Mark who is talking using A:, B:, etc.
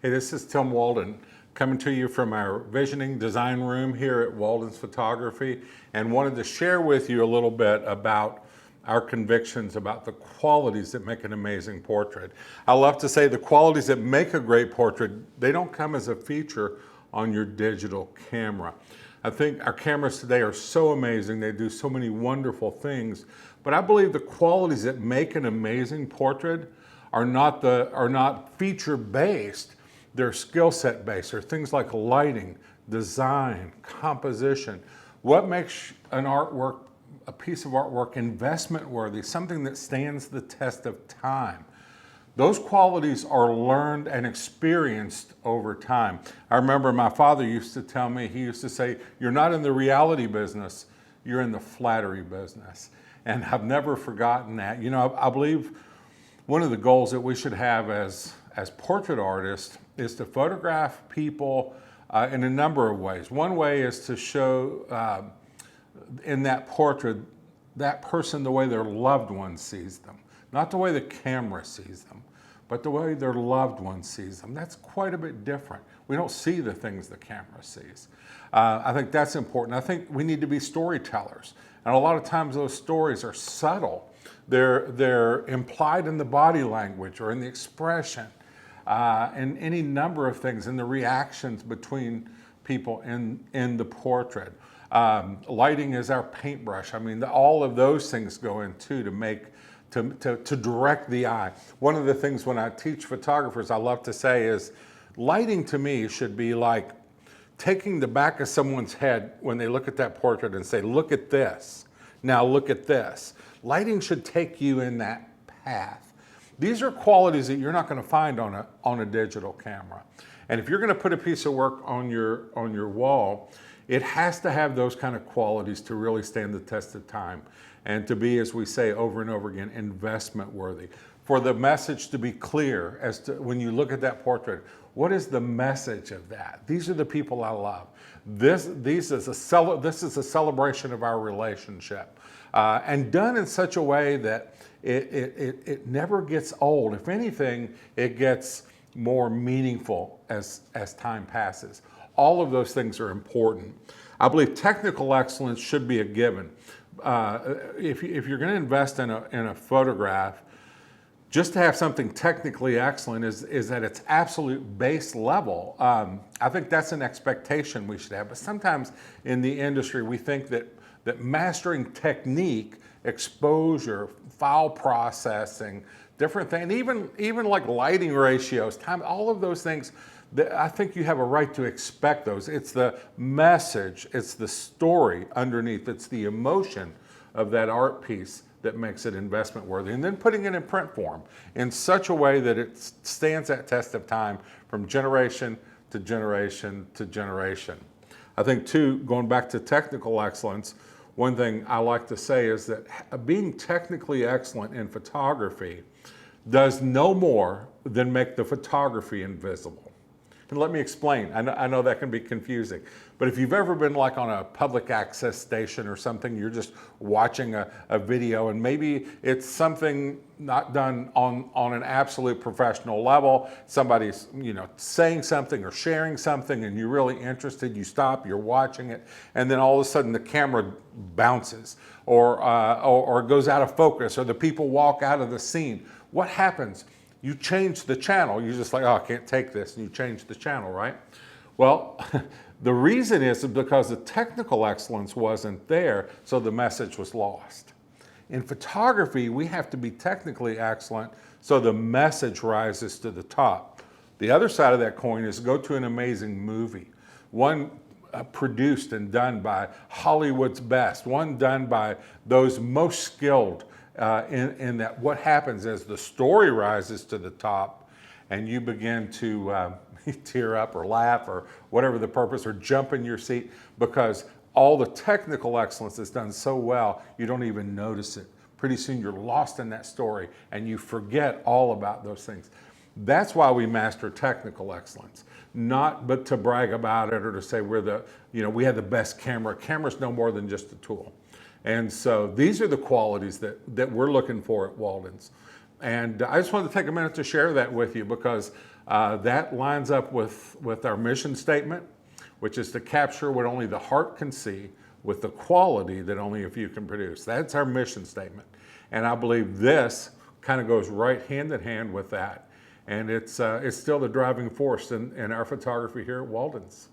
A: Hey, this is Tim Walden coming to you from our visioning design room here at Walden's Photography, and wanted to share with you a little bit about our convictions about the qualities that make an amazing portrait. I love to say the qualities that make a great portrait, they don't come as a feature on your digital camera. I think our cameras today are so amazing, they do so many wonderful things, but I believe the qualities that make an amazing portrait are not feature based. They're skill set based. They're things like lighting, design, composition. What makes an artwork, a piece of artwork, investment worthy, something that stands the test of time? Those qualities are learned and experienced over time. I remember my father used to tell me, he used to say, you're not in the reality business, you're in the flattery business. And I've never forgotten that. You know, I believe one of the goals that we should have as portrait artists is to photograph people in a number of ways. One way is to show in that portrait that person the way their loved one sees them. Not the way the camera sees them, but the way their loved one sees them. That's quite a bit different. We don't see the things the camera sees. I think that's important. I think we need to be storytellers. And a lot of times those stories are subtle. They're implied in the body language or in the expression, and any number of things, in the reactions between people in the portrait. Lighting is our paintbrush. I mean, all of those things go in too to direct the eye. One of the things when I teach photographers I love to say is, lighting to me should be like taking the back of someone's head when they look at that portrait and say, look at this, now look at this. Lighting should take you in that path. These are qualities that you're not going to find on a digital camera. And if you're going to put a piece of work on your wall, it has to have those kind of qualities to really stand the test of time and to be, as we say over and over again, investment worthy. For the message to be clear as to when you look at that portrait, what is the message of that? These are the people I love. This is a celebration of our relationship, and done in such a way that it never gets old. If anything, it gets more meaningful as time passes. All of those things are important. I believe technical excellence should be a given. If you're going to invest in a photograph, just to have something technically excellent is at its absolute base level. I think that's an expectation we should have. But sometimes in the industry, we think that mastering technique, exposure, file processing, different things, even like lighting ratios, time, all of those things, I think you have a right to expect those. It's the message, it's the story underneath, it's the emotion of that art piece that makes it investment worthy. And then putting it in print form in such a way that it stands that test of time from generation to generation to generation. I think too, going back to technical excellence, one thing I like to say is that being technically excellent in photography does no more than make the photography invisible. And let me explain. I know that can be confusing, but if you've ever been like on a public access station or something, you're just watching a video and maybe it's something not done on an absolute professional level. Somebody's saying something or sharing something and you're really interested, you stop, you're watching it, and then all of a sudden the camera bounces or goes out of focus, or the people walk out of the scene. What happens? You change the channel. You're just like, oh, I can't take this. And you change the channel, right? Well, the reason is because the technical excellence wasn't there, so the message was lost. In photography, we have to be technically excellent so the message rises to the top. The other side of that coin is go to an amazing movie, one produced and done by Hollywood's best, one done by those most skilled in that. What happens as the story rises to the top and you begin to tear up or laugh or whatever the purpose, or jump in your seat, because all the technical excellence is done so well you don't even notice it. Pretty soon you're lost in that story and you forget all about those things. That's why we master technical excellence, not but to brag about it or to say we have the best camera. Camera's no more than just a tool. And so these are the qualities that we're looking for at Walden's. And I just wanted to take a minute to share that with you because that lines up with our mission statement, which is to capture what only the heart can see with the quality that only a few can produce. That's our mission statement. And I believe this kind of goes right hand in hand with that. And it's still the driving force in our photography here at Walden's.